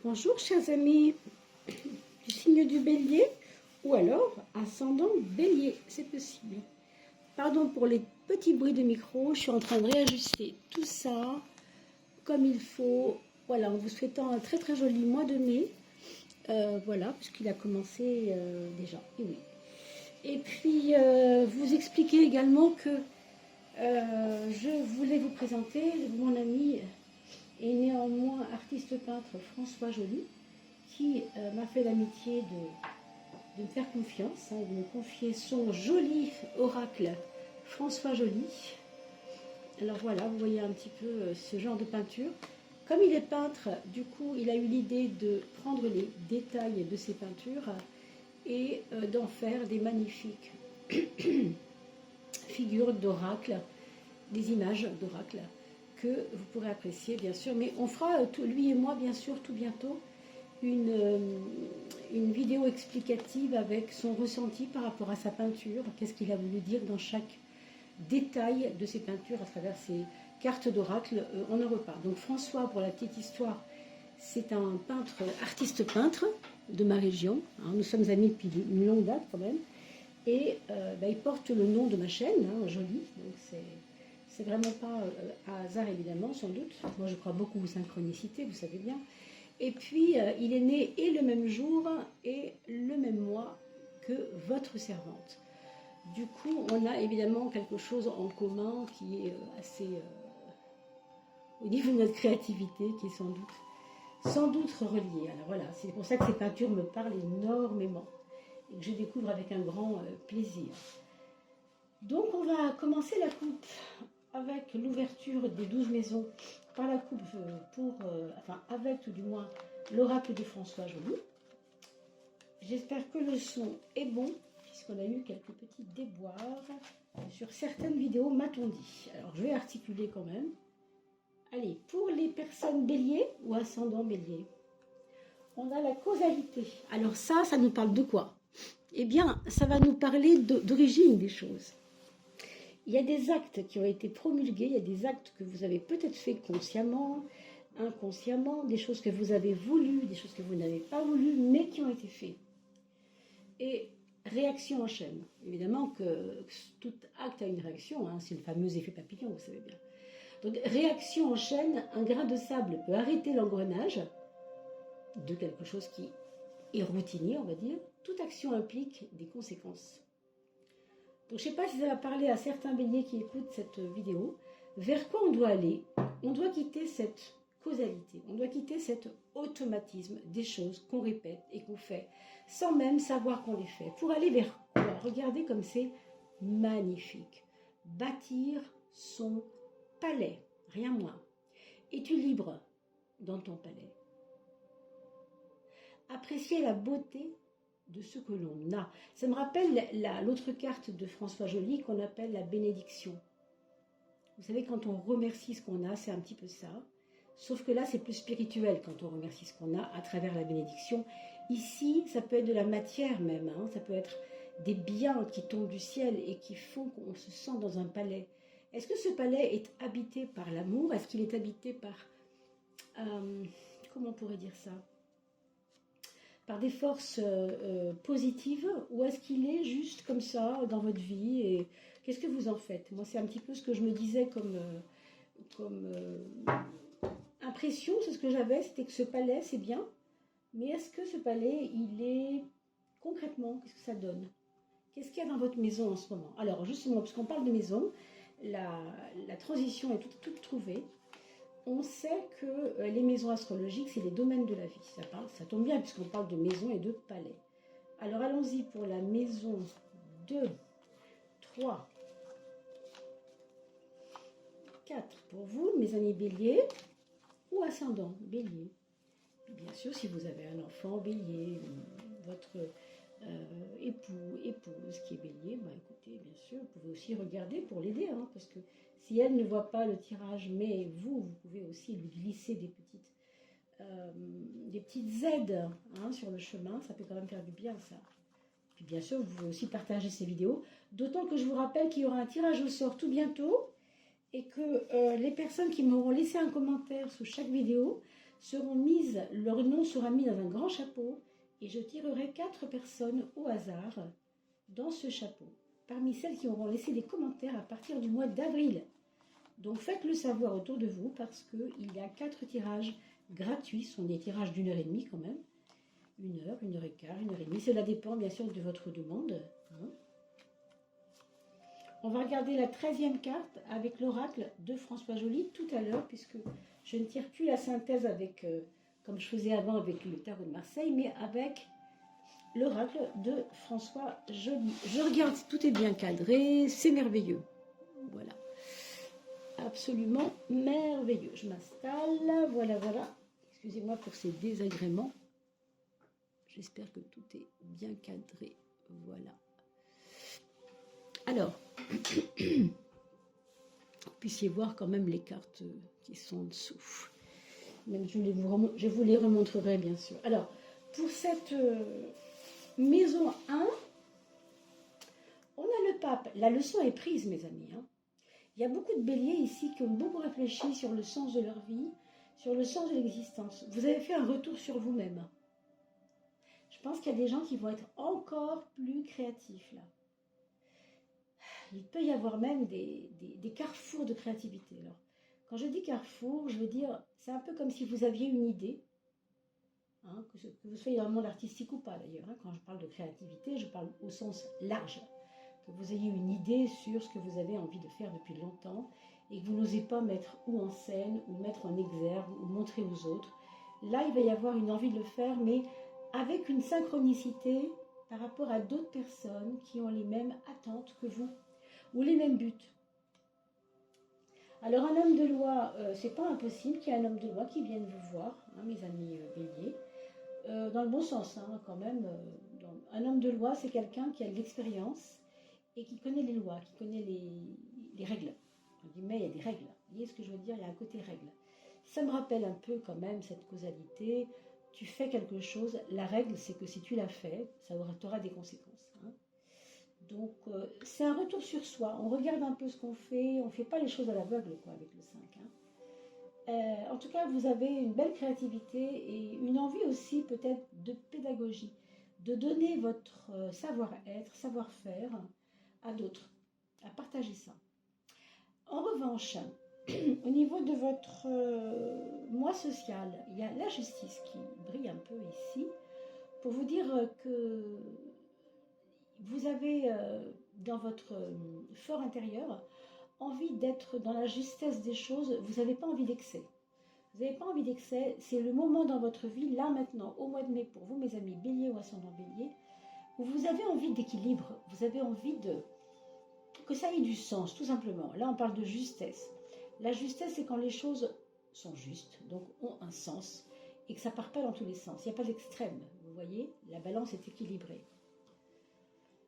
Bonjour chers amis du signe du bélier ou alors ascendant bélier, c'est possible. Pardon pour les petits bruits de micro, je suis en train de réajuster tout ça comme il faut. Voilà, en vous souhaitant un très très joli mois de mai. Voilà, puisqu'il a commencé déjà, et oui. Et puis vous expliquer également que je voulais vous présenter mon ami et néanmoins artiste peintre François Joly, qui m'a fait l'amitié de me faire confiance, de me confier son joli oracle François Joly. Alors voilà, vous voyez un petit peu ce genre de peinture. Comme il est peintre, du coup, il a eu l'idée de prendre les détails de ses peintures et d'en faire des magnifiques figures d'oracle, des images d'oracle que vous pourrez apprécier bien sûr. Mais on fera, lui et moi bien sûr, tout bientôt, une vidéo explicative avec son ressenti par rapport à sa peinture, qu'est-ce qu'il a voulu dire dans chaque détail de ses peintures à travers ses cartes d'oracle, on en reparle. Donc François, pour la petite histoire, c'est un peintre, artiste peintre de ma région, nous sommes amis depuis une longue date quand même, et il porte le nom de ma chaîne, Joly, donc c'est vraiment pas un hasard évidemment, sans doute. Moi je crois beaucoup aux synchronicités, vous savez bien. Et puis il est né et le même jour et le même mois que votre servante. Du coup, on a évidemment quelque chose en commun qui est assez, au niveau de notre créativité, qui est sans doute relié. Alors voilà, c'est pour ça que ces peintures me parlent énormément et que je découvre avec un grand plaisir. Donc on va commencer la coupe avec l'ouverture des 12 maisons par la coupe avec tout du moins l'oracle de François Joly. J'espère que le son est bon, puisqu'on a eu quelques petits déboires sur certaines vidéos, m'a-t-on dit. Alors je vais articuler quand même. Allez, pour les personnes béliers ou ascendant bélier, on a la causalité. Alors ça nous parle de quoi? Eh bien, ça va nous parler d'origine des choses. Il y a des actes qui ont été promulgués, il y a des actes que vous avez peut-être fait consciemment, inconsciemment, des choses que vous avez voulu, des choses que vous n'avez pas voulu, mais qui ont été faites. Et réaction en chaîne. Évidemment que tout acte a une réaction, c'est le fameux effet papillon, vous savez bien. Donc réaction en chaîne, un grain de sable peut arrêter l'engrenage de quelque chose qui est routinier, on va dire. Toute action implique des conséquences. Donc je ne sais pas si ça va parler à certains béliers qui écoutent cette vidéo. Vers quoi on doit aller? On doit quitter cette causalité, on doit quitter cet automatisme des choses qu'on répète et qu'on fait sans même savoir qu'on les fait. Pour aller vers quoi? Regardez comme c'est magnifique. Bâtir son palais, rien moins. Es-tu libre dans ton palais? Apprécier la beauté de ce que l'on a. Ça me rappelle l'autre carte de François Joly qu'on appelle la bénédiction. Vous savez, quand on remercie ce qu'on a, c'est un petit peu ça. Sauf que là, c'est plus spirituel quand on remercie ce qu'on a à travers la bénédiction. Ici, ça peut être de la matière même. Ça peut être des biens qui tombent du ciel et qui font qu'on se sent dans un palais. Est-ce que ce palais est habité par l'amour? Est-ce qu'il est habité par... comment on pourrait dire ça? Par des forces positives, ou est-ce qu'il est juste comme ça dans votre vie et qu'est-ce que vous en faites? Moi, c'est un petit peu ce que je me disais comme impression, c'est ce que j'avais, c'était que ce palais, c'est bien, mais est-ce que ce palais, il est concrètement, qu'est-ce que ça donne? Qu'est-ce qu'il y a dans votre maison en ce moment? Alors, justement, puisqu'on parle de maison, la transition est toute trouvée. On sait que les maisons astrologiques, c'est les domaines de la vie. Ça tombe bien puisqu'on parle de maison et de palais. Alors allons-y pour la maison 2, 3, 4 pour vous, mes amis béliers ou ascendant bélier. Bien sûr, si vous avez un enfant bélier, votre époux, épouse qui est bélier, écoutez, bien sûr, vous pouvez aussi regarder pour l'aider, parce que si elle ne voit pas le tirage, mais vous pouvez aussi lui glisser des petites aides sur le chemin, ça peut quand même faire du bien ça. Puis bien sûr, vous pouvez aussi partager ces vidéos, d'autant que je vous rappelle qu'il y aura un tirage au sort tout bientôt, et que les personnes qui m'auront laissé un commentaire sous chaque vidéo seront mises, leur nom sera mis dans un grand chapeau et je tirerai 4 personnes au hasard dans ce chapeau, parmi celles qui auront laissé des commentaires à partir du mois d'avril. Donc faites-le savoir autour de vous parce qu'il y a 4 tirages gratuits, ce sont des tirages d'1h30 quand même. 1h, 1h15, 1h30, cela dépend bien sûr de votre demande. Hein. On va regarder la 13e carte avec l'oracle de François Joly tout à l'heure, puisque je ne tire plus la synthèse avec, comme je faisais avant avec le tarot de Marseille, mais avec l'oracle de François Joly. Je regarde si tout est bien cadré, c'est merveilleux. Voilà. Absolument merveilleux. Je m'installe, voilà, voilà. Excusez-moi pour ces désagréments. J'espère que tout est bien cadré. Voilà. Alors, vous puissiez voir quand même les cartes qui sont en dessous. Même je vous les remontrerai bien sûr. Alors, pour cette maison 1, on a le pape. La leçon est prise, mes amis. Hein. Il y a beaucoup de béliers ici qui ont beaucoup réfléchi sur le sens de leur vie, sur le sens de l'existence. Vous avez fait un retour sur vous-même. Je pense qu'il y a des gens qui vont être encore plus créatifs là. Il peut y avoir même des carrefours de créativité. Alors, quand je dis carrefour, je veux dire, c'est un peu comme si vous aviez une idée, hein, que vous soyez dans le monde artistique ou pas d'ailleurs. Hein, quand je parle de créativité, je parle au sens large. Que vous ayez une idée sur ce que vous avez envie de faire depuis longtemps et que vous n'osez pas mettre ou en scène, ou mettre en exergue, ou montrer aux autres. Là, il va y avoir une envie de le faire, mais avec une synchronicité par rapport à d'autres personnes qui ont les mêmes attentes que vous, ou les mêmes buts. Alors un homme de loi, c'est pas impossible qu'il y ait un homme de loi qui vienne vous voir, hein, mes amis béliers, dans le bon sens hein, quand même. Un homme de loi, c'est quelqu'un qui a de l'expérience et qui connaît les lois, qui connaît les règles. En guillemets, il y a des règles. Vous voyez ce que je veux dire? Il y a un côté règle. Ça me rappelle un peu quand même cette causalité. Tu fais quelque chose, la règle c'est que si tu l'as fait, ça aura des conséquences. Hein. Donc c'est un retour sur soi, on regarde un peu ce qu'on fait, on ne fait pas les choses à l'aveugle quoi avec le 5. Hein. En tout cas, vous avez une belle créativité et une envie aussi peut-être de pédagogie, de donner votre savoir-être, savoir-faire à d'autres, à partager ça. En revanche, au niveau de votre moi social, il y a la justice qui brille un peu ici pour vous dire que vous avez dans votre fort intérieur envie d'être dans la justesse des choses, vous n'avez pas envie d'excès. Vous n'avez pas envie d'excès, c'est le moment dans votre vie, là maintenant, au mois de mai, pour vous mes amis bélier ou ascendant bélier, où vous avez envie d'équilibre, vous avez envie que ça ait du sens, tout simplement. Là on parle de justesse. La justesse, c'est quand les choses sont justes, donc ont un sens, et que ça ne part pas dans tous les sens. Il n'y a pas d'extrême, vous voyez, la balance est équilibrée.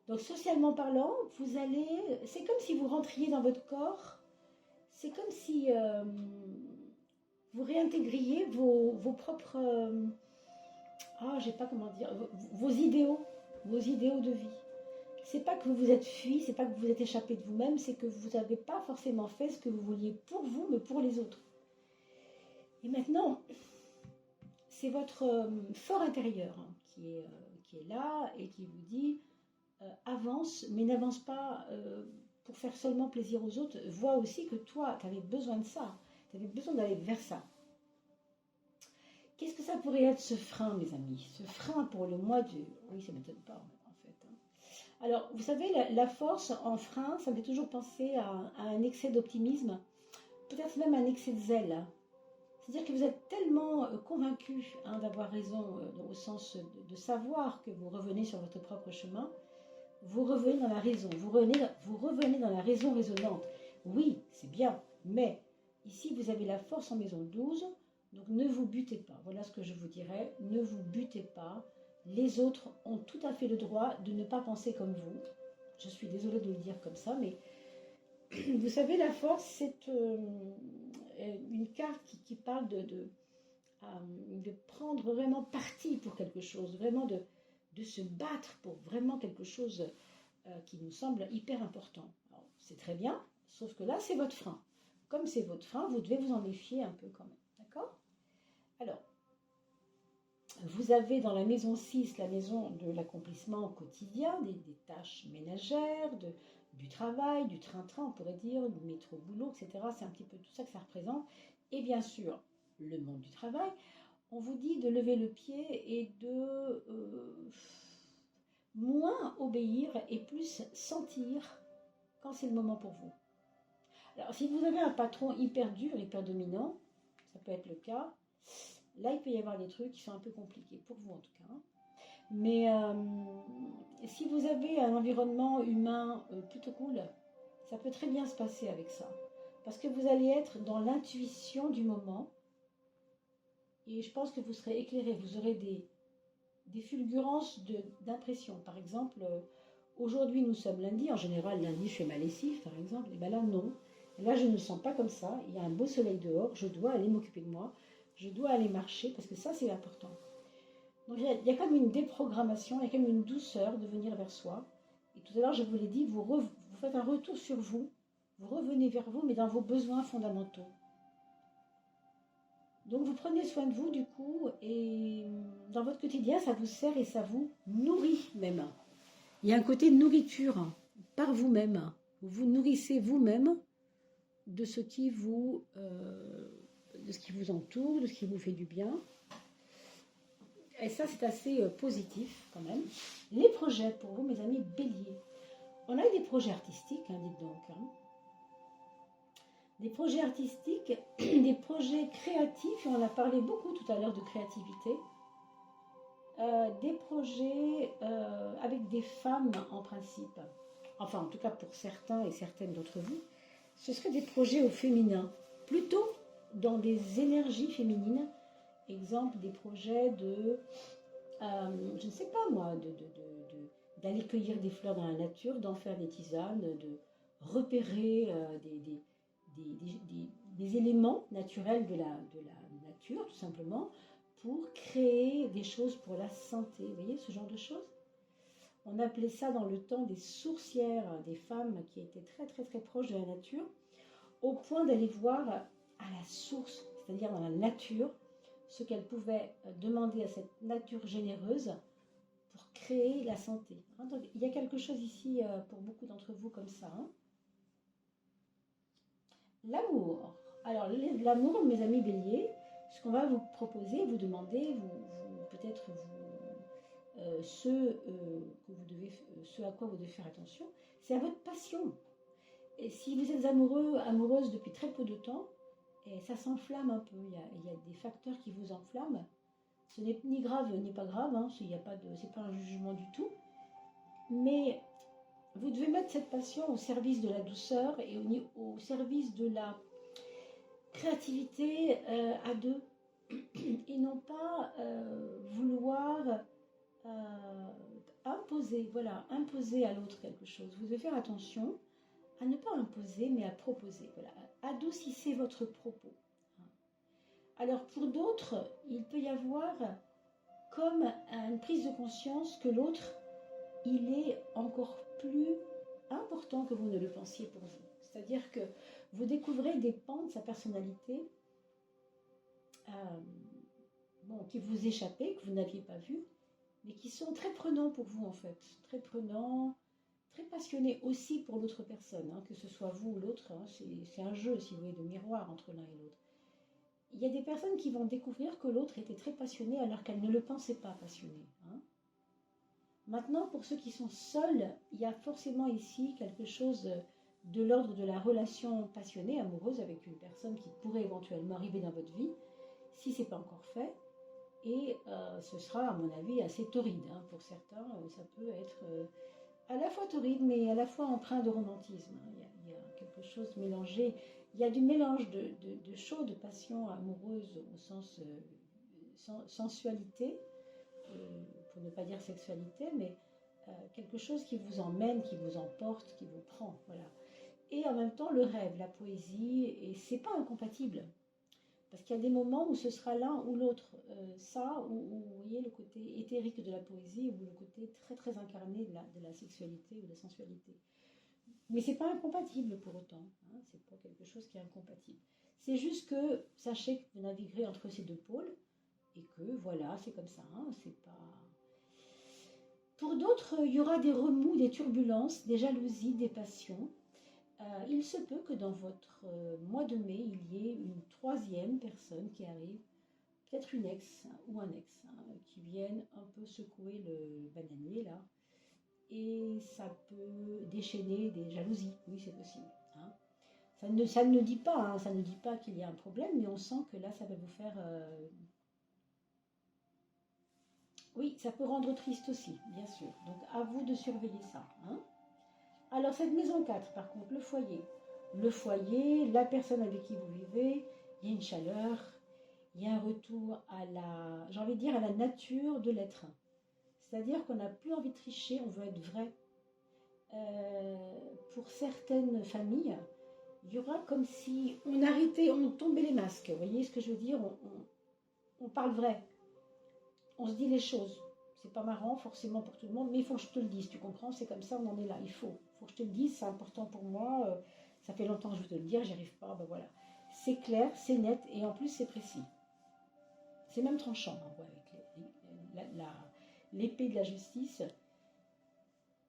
Donc socialement parlant, c'est comme si vous rentriez dans votre corps, c'est comme si vous réintégriez vos propres, je sais pas comment dire, vos idéaux de vie. C'est pas que vous vous êtes fui, c'est pas que vous vous êtes échappé de vous-même, c'est que vous n'avez pas forcément fait ce que vous vouliez pour vous, mais pour les autres. Et maintenant, c'est votre fort intérieur hein, qui est là et qui vous dit avance, mais n'avance pas pour faire seulement plaisir aux autres. Vois aussi que toi, tu avais besoin de ça, tu avais besoin d'aller vers ça. Qu'est-ce que ça pourrait être ce frein, mes amis? Ce frein pour le mois du... Oui, ça ne m'étonne pas, en fait. Hein. Alors, vous savez, la force en frein, ça me fait toujours penser à un excès d'optimisme, peut-être même un excès de zèle. Hein. C'est-à-dire que vous êtes tellement convaincu hein, d'avoir raison, au sens de savoir que vous revenez sur votre propre chemin, vous revenez dans la raison, vous revenez dans la raison raisonnante. Oui, c'est bien, mais ici, vous avez la force en maison 12, donc ne vous butez pas. Voilà ce que je vous dirais, ne vous butez pas. Les autres ont tout à fait le droit de ne pas penser comme vous. Je suis désolée de le dire comme ça, mais vous savez, la force, c'est une carte qui parle de prendre vraiment parti pour quelque chose, vraiment de se battre pour vraiment quelque chose qui nous semble hyper important. C'est très bien, sauf que là, c'est votre frein. Comme c'est votre frein, vous devez vous en méfier un peu quand même. D'accord? Alors, vous avez dans la maison 6, la maison de l'accomplissement quotidien, des tâches ménagères, du travail, du train-train, on pourrait dire, du métro-boulot, etc. C'est un petit peu tout ça que ça représente. Et bien sûr, le monde du travail. On vous dit de lever le pied et de moins obéir et plus sentir quand c'est le moment pour vous. Alors, si vous avez un patron hyper dur, hyper dominant, ça peut être le cas, là, il peut y avoir des trucs qui sont un peu compliqués, pour vous en tout cas. Mais si vous avez un environnement humain plutôt cool, ça peut très bien se passer avec ça. Parce que vous allez être dans l'intuition du moment. Et je pense que vous serez éclairé. Vous aurez des fulgurances d'impression. Par exemple, aujourd'hui nous sommes lundi. En général, lundi, je fais ma lessive, par exemple. Et bien là, non. Là, je ne me sens pas comme ça. Il y a un beau soleil dehors. Je dois aller m'occuper de moi. Je dois aller marcher parce que ça, c'est important. Donc, il y a comme une déprogrammation, il y a comme une douceur de venir vers soi. Et tout à l'heure, je vous l'ai dit, vous faites un retour sur vous. Vous revenez vers vous, mais dans vos besoins fondamentaux. Donc, vous prenez soin de vous, du coup, et dans votre quotidien, ça vous sert et ça vous nourrit même. Il y a un côté nourriture par vous-même. Vous nourrissez vous-même de ce qui vous entoure, de ce qui vous fait du bien. Et ça, c'est assez positif quand même. Les projets pour vous, mes amis béliers. On a des projets artistiques, dites donc. Des projets artistiques, des projets créatifs, et on a parlé beaucoup tout à l'heure de créativité. Des projets avec des femmes en principe. Enfin, en tout cas pour certains et certaines d'entre vous. Ce seraient des projets au féminin. Plutôt dans des énergies féminines. Exemple, des projets je ne sais pas moi, d'aller cueillir des fleurs dans la nature, d'en faire des tisanes, de repérer des éléments naturels de la nature, tout simplement, pour créer des choses pour la santé. Vous voyez, ce genre de choses. On appelait ça dans le temps des sourcières, des femmes qui étaient très très très proches de la nature, au point d'aller voir à la source, c'est-à-dire dans la nature, ce qu'elles pouvaient demander à cette nature généreuse pour créer la santé. Donc, il y a quelque chose ici pour beaucoup d'entre vous comme ça. L'amour. Alors, l'amour, mes amis béliers, ce qu'on va vous proposer, vous demander, peut-être ce à quoi vous devez faire attention, c'est à votre passion. Et si vous êtes amoureux, amoureuse depuis très peu de temps, et ça s'enflamme un peu, il y a des facteurs qui vous enflamment. Ce n'est ni grave ni pas grave, c'est pas un jugement du tout. Mais vous devez mettre cette passion au service de la douceur et au service de la créativité à deux. Et non pas vouloir imposer à l'autre quelque chose. Vous devez faire attention à ne pas imposer, mais à proposer. Voilà. Adoucissez votre propos. Alors pour d'autres, il peut y avoir comme une prise de conscience que l'autre, il est encore plus important que vous ne le pensiez pour vous. C'est-à-dire que vous découvrez des pans de sa personnalité qui vous échappaient, que vous n'aviez pas vus, mais qui sont très prenants pour vous en fait. Très prenants, très passionnés aussi pour l'autre personne, que ce soit vous ou l'autre. C'est un jeu, si vous voulez, de miroir entre l'un et l'autre. Il y a des personnes qui vont découvrir que l'autre était très passionné alors qu'elle ne le pensait pas passionné. Maintenant, pour ceux qui sont seuls, il y a forcément ici quelque chose de l'ordre de la relation passionnée, amoureuse avec une personne qui pourrait éventuellement arriver dans votre vie, si ce n'est pas encore fait. Et ce sera, à mon avis, assez torride. Pour certains, ça peut être à la fois torride, mais à la fois empreint de romantisme. Il y a quelque chose mélangé. Il y a du mélange de chaud, de passion amoureuse au sens sensualité, pour ne pas dire sexualité, mais quelque chose qui vous emmène, qui vous emporte, qui vous prend. Voilà. Et en même temps, le rêve, la poésie, et c'est pas incompatible. Parce qu'il y a des moments où ce sera l'un ou l'autre. Ou vous voyez le côté éthérique de la poésie, ou le côté très très incarné de la sexualité ou de la sensualité. Mais c'est pas incompatible pour autant. C'est pas quelque chose qui est incompatible. C'est juste que sachez que vous naviguerez entre ces deux pôles. Et que voilà, c'est comme ça, hein, c'est pas... Pour d'autres, il y aura des remous, des turbulences, des jalousies, des passions. Il se peut que dans votre mois de mai, il y ait une troisième personne qui arrive, peut-être une ex ou un ex, hein, qui viennent un peu secouer le bananier là. Et ça peut déchaîner des jalousies, oui c'est possible. Hein. Ça ne dit pas, hein, ça ne dit pas qu'il y a un problème, mais on sent que là ça va vous faire... Oui, ça peut rendre triste aussi, bien sûr. Donc à vous de surveiller ça. Hein. Alors cette maison 4, par contre, le foyer. Le foyer, la personne avec qui vous vivez, il y a une chaleur, il y a un retour à la, j'ai envie de dire, à la nature de l'être. C'est-à-dire qu'on n'a plus envie de tricher, on veut être vrai. Pour certaines familles, il y aura comme si on arrêtait, on tombait les masques. Vous voyez ce que je veux dire, on parle vrai, on se dit les choses. C'est pas marrant forcément pour tout le monde, mais il faut que je te le dise, tu comprends, c'est comme ça, on en est là, il faut que je te le dise, c'est important pour moi, ça fait longtemps que je veux te le dire, j'y arrive pas, ben voilà. C'est clair, c'est net, et en plus c'est précis. C'est même tranchant, hein, ouais, avec l'épée de la justice.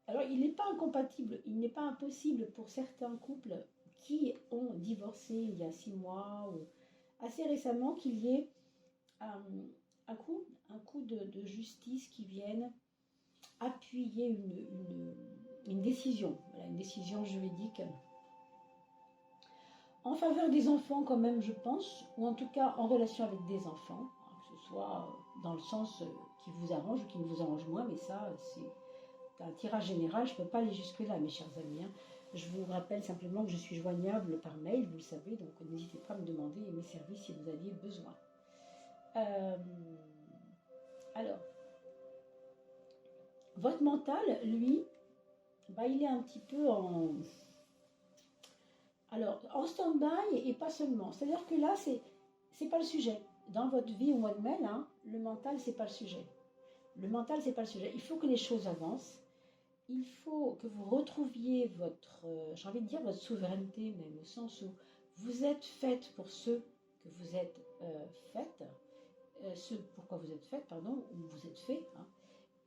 Alors il n'est pas incompatible, il n'est pas impossible pour certains couples qui ont divorcé il y a 6 mois ou assez récemment qu'il y ait un coup de justice qui vienne appuyer une décision, voilà, une décision juridique en faveur des enfants quand même, je pense, ou en tout cas en relation avec des enfants, hein, que ce soit dans le sens qui vous arrange ou qui ne vous arrange moins, mais ça, c'est un tirage général, je ne peux pas aller jusque-là, mes chers amis. Hein. Je vous rappelle simplement que je suis joignable par mail, vous le savez, donc n'hésitez pas à me demander mes services si vous aviez besoin. Alors, votre mental, lui, bah, il est un petit peu en stand-by et pas seulement. C'est-à-dire que là, c'est pas le sujet. Dans votre vie au mois de mai, là, le mental, c'est pas le sujet. Le mental, c'est pas le sujet. Il faut que les choses avancent. Il faut que vous retrouviez votre, j'ai envie de dire, votre souveraineté, même au sens où vous êtes faite pour ce que vous êtes faite, ce pourquoi vous êtes faite, pardon, ou vous êtes fait, hein,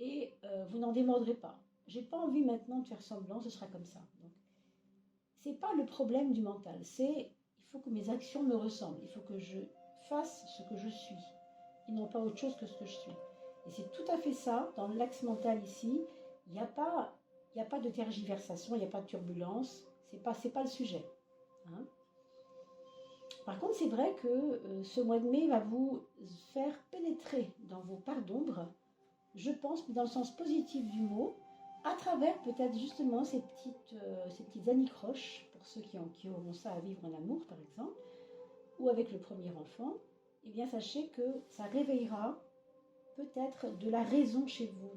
et vous n'en démordrez pas. J'ai pas envie maintenant de faire semblant, ce sera comme ça. Donc, c'est pas le problème du mental, c'est il faut que mes actions me ressemblent, il faut que je fasse ce que je suis, et non pas autre chose que ce que je suis. Et c'est tout à fait ça, dans l'axe mental ici, il n'y a pas de tergiversation, il n'y a pas de turbulence, c'est pas le sujet. Hein. Par contre, c'est vrai que ce mois de mai va vous faire pénétrer dans vos parts d'ombre, je pense, dans le sens positif du mot, à travers peut-être justement ces petites anicroches, pour ceux qui auront ça à vivre en amour par exemple, ou avec le premier enfant, eh bien sachez que ça réveillera peut-être de la raison chez vous,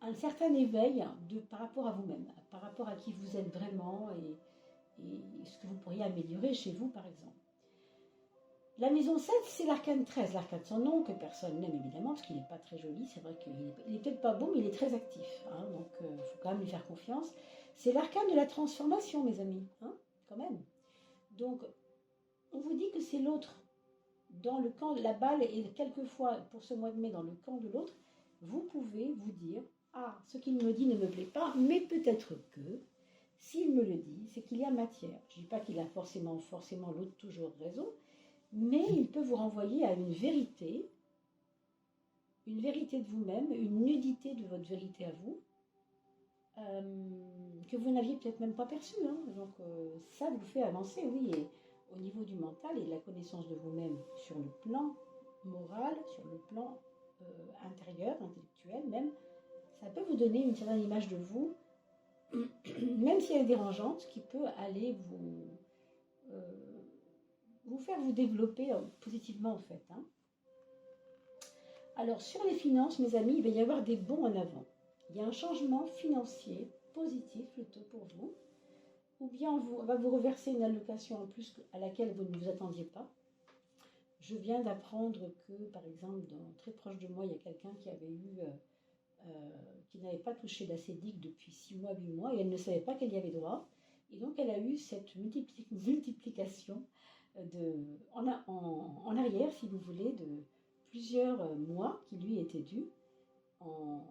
un certain éveil par rapport à vous-même, par rapport à qui vous êtes vraiment et ce que vous pourriez améliorer chez vous par exemple. La maison 7, c'est l'arcane 13, l'arcane sans nom, que personne n'aime évidemment, parce qu'il n'est pas très joli, c'est vrai qu'il n'est peut-être pas beau, mais il est très actif, hein, donc il faut quand même lui faire confiance. C'est l'arcane de la transformation, mes amis, hein, quand même. Donc, on vous dit que c'est l'autre, dans le camp, la balle est quelquefois, pour ce mois de mai, dans le camp de l'autre, vous pouvez vous dire, ah, ce qu'il me dit ne me plaît pas, mais peut-être que, s'il me le dit, c'est qu'il y a matière. Je ne dis pas qu'il a forcément l'autre toujours raison, mais il peut vous renvoyer à une vérité de vous-même, une nudité de votre vérité à vous, que vous n'aviez peut-être même pas perçue. Hein. Donc ça vous fait avancer, oui, et au niveau du mental et de la connaissance de vous-même sur le plan moral, sur le plan intérieur, intellectuel même, ça peut vous donner une certaine image de vous, même si elle est dérangeante, qui peut aller vous faire vous développer positivement en fait. Hein. Alors sur les finances, mes amis, il va y avoir des bons en avant. Il y a un changement financier positif plutôt pour vous, ou bien on va vous reverser une allocation en plus à laquelle vous ne vous attendiez pas. Je viens d'apprendre que, par exemple, très proche de moi, il y a quelqu'un qui avait qui n'avait pas touché d'acédique depuis 6 mois, 8 mois, et elle ne savait pas qu'elle y avait droit. Et donc elle a eu cette multiplication en arrière, si vous voulez, de plusieurs mois qui lui étaient dus en,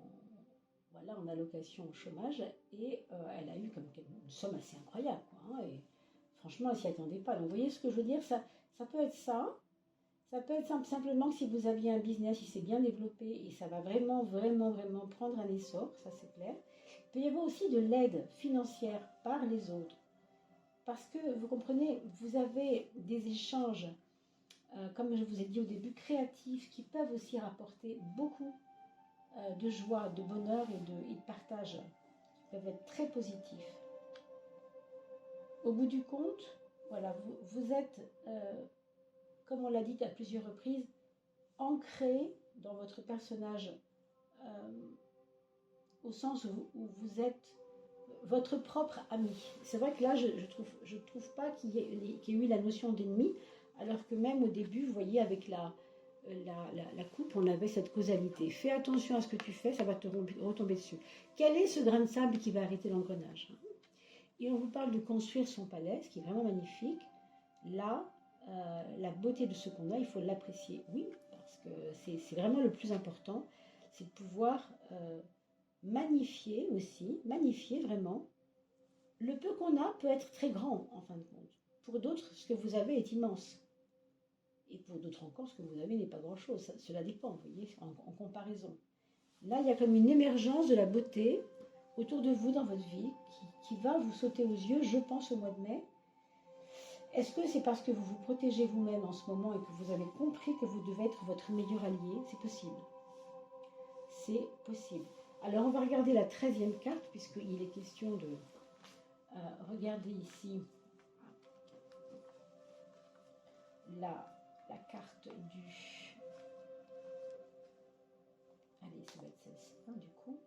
voilà, en allocation au chômage. Et elle a eu comme une somme assez incroyable, quoi, hein, et franchement, elle s'y attendait pas. Donc, vous voyez ce que je veux dire, ça peut être ça. Ça peut être simplement que si vous aviez un business, il s'est bien développé et ça va vraiment, vraiment, vraiment prendre un essor, ça c'est clair. Il peut y avoir aussi de l'aide financière par les autres. Parce que, vous comprenez, vous avez des échanges, comme je vous ai dit au début, créatifs, qui peuvent aussi rapporter beaucoup de joie, de bonheur et de partage, qui peuvent être très positifs. Au bout du compte, voilà, vous êtes, comme on l'a dit à plusieurs reprises, ancré dans votre personnage, au sens où vous êtes votre propre ami. C'est vrai que là, je trouve pas qu'il y ait eu la notion d'ennemi, alors que même au début, vous voyez, avec la coupe, on avait cette causalité. Fais attention à ce que tu fais, ça va te retomber dessus. Quel est ce grain de sable qui va arrêter l'engrenage? Et on vous parle de construire son palais, ce qui est vraiment magnifique. Là, la beauté de ce qu'on a, il faut l'apprécier. Oui, parce que c'est vraiment le plus important, c'est de pouvoir magnifier aussi, magnifier vraiment. Le peu qu'on a peut être très grand en fin de compte. Pour d'autres, ce que vous avez est immense. Et pour d'autres encore, ce que vous avez n'est pas grand-chose. Cela dépend, vous voyez, en comparaison. Là, il y a comme une émergence de la beauté autour de vous dans votre vie qui va vous sauter aux yeux, je pense, au mois de mai. Est-ce que c'est parce que vous vous protégez vous-même en ce moment et que vous avez compris que vous devez être votre meilleur allié? C'est possible. C'est possible. Alors, on va regarder la 13e carte, puisqu'il est question de regarder ici la carte du... Allez, ça va être celle-ci, hein, du coup.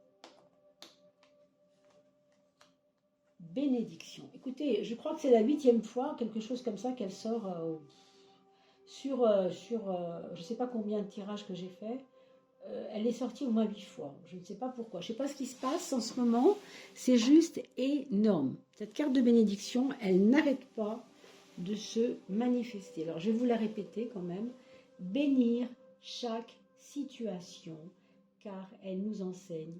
Bénédiction. Écoutez, je crois que c'est la 8e fois, quelque chose comme ça, qu'elle sort sur je ne sais pas combien de tirages que j'ai fait. Elle est sortie au moins 8 fois. Je ne sais pas pourquoi. Je ne sais pas ce qui se passe en ce moment. C'est juste énorme. Cette carte de bénédiction, elle n'arrête pas de se manifester. Alors, je vais vous la répéter quand même. Bénir chaque situation, car elle nous enseigne.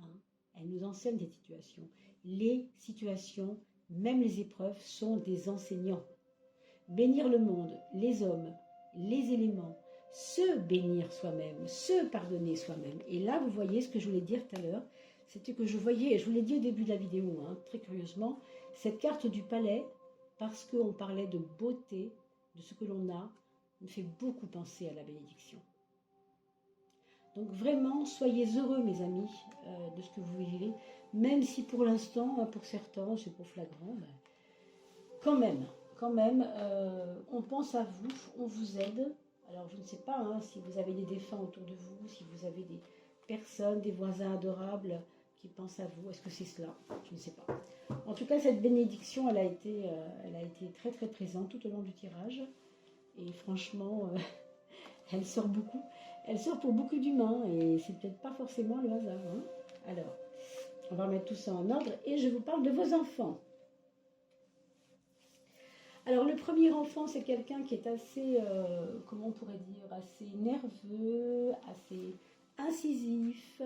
Hein, elle nous enseigne des situations. Les situations, même les épreuves, sont des enseignants. Bénir le monde, les hommes, les éléments, se bénir soi-même, se pardonner soi-même. Et là, vous voyez ce que je voulais dire tout à l'heure, c'était que je voyais, et je vous l'ai dit au début de la vidéo, hein, très curieusement, cette carte du palais, parce qu'on parlait de beauté, de ce que l'on a, me fait beaucoup penser à la bénédiction. Donc vraiment, soyez heureux, mes amis, de ce que vous vivez, même si pour l'instant, pour certains, c'est pas flagrant, ben, quand même, on pense à vous, on vous aide. Alors, je ne sais pas hein, si vous avez des défunts autour de vous, si vous avez des personnes, des voisins adorables qui pensent à vous. Est-ce que c'est cela? Je ne sais pas. En tout cas, cette bénédiction, elle a été très, très présente tout au long du tirage. Et franchement, elle sort beaucoup. Elle sort pour beaucoup d'humains et c'est peut-être pas forcément le hasard. Hein. Alors, on va remettre tout ça en ordre et je vous parle de vos enfants. Alors, le premier enfant, c'est quelqu'un qui est assez, comment on pourrait dire, assez nerveux, assez incisif,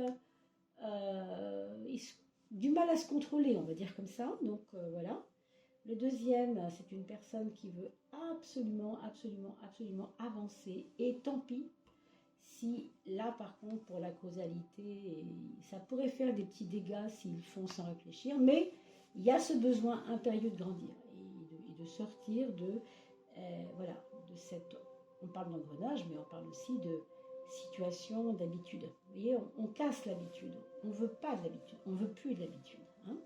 du mal à se contrôler, on va dire comme ça. Donc, voilà. Le deuxième, c'est une personne qui veut absolument, absolument, absolument avancer. Et tant pis si, là, par contre, pour la causalité, ça pourrait faire des petits dégâts s'ils font sans réfléchir. Mais il y a ce besoin impérieux de grandir et de sortir de, voilà, de cette... On parle d'engrenage, mais on parle aussi de situation d'habitude. Vous voyez, on casse l'habitude. On ne veut pas de l'habitude. On ne veut plus de l'habitude. Hein.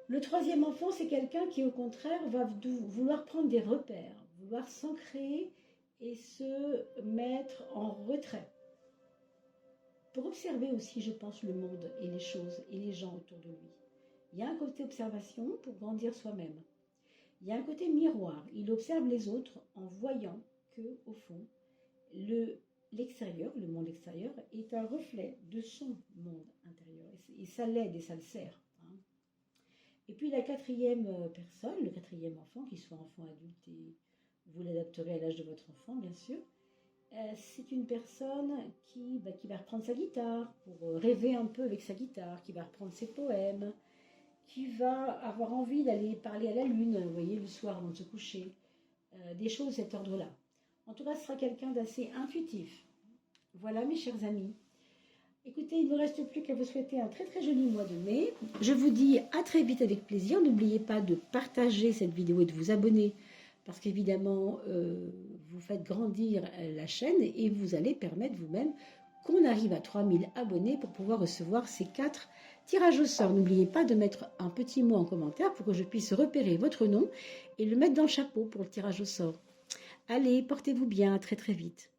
Le troisième enfant, c'est quelqu'un qui, au contraire, va vouloir prendre des repères, vouloir s'ancrer et se mettre en retrait. Pour observer aussi, je pense, le monde et les choses et les gens autour de lui. Il y a un côté observation pour grandir soi-même. Il y a un côté miroir. Il observe les autres en voyant que, au fond, l'extérieur, le monde extérieur, est un reflet de son monde intérieur. Et ça l'aide et ça le sert. Hein. Et puis la quatrième personne, le quatrième enfant, qu'il soit enfant, adulte et vous l'adapterez à l'âge de votre enfant, bien sûr. C'est une personne qui va reprendre sa guitare pour rêver un peu avec sa guitare, qui va reprendre ses poèmes, qui va avoir envie d'aller parler à la lune, vous voyez, le soir avant de se coucher, des choses de cet ordre-là. En tout cas, ce sera quelqu'un d'assez intuitif. Voilà, mes chers amis. Écoutez, il ne me reste plus qu'à vous souhaiter un très très joli mois de mai. Je vous dis à très vite avec plaisir. N'oubliez pas de partager cette vidéo et de vous abonner parce qu'évidemment, vous faites grandir la chaîne et vous allez permettre vous-même qu'on arrive à 3000 abonnés pour pouvoir recevoir ces 4 tirages au sort. N'oubliez pas de mettre un petit mot en commentaire pour que je puisse repérer votre nom et le mettre dans le chapeau pour le tirage au sort. Allez, portez-vous bien, à très très vite.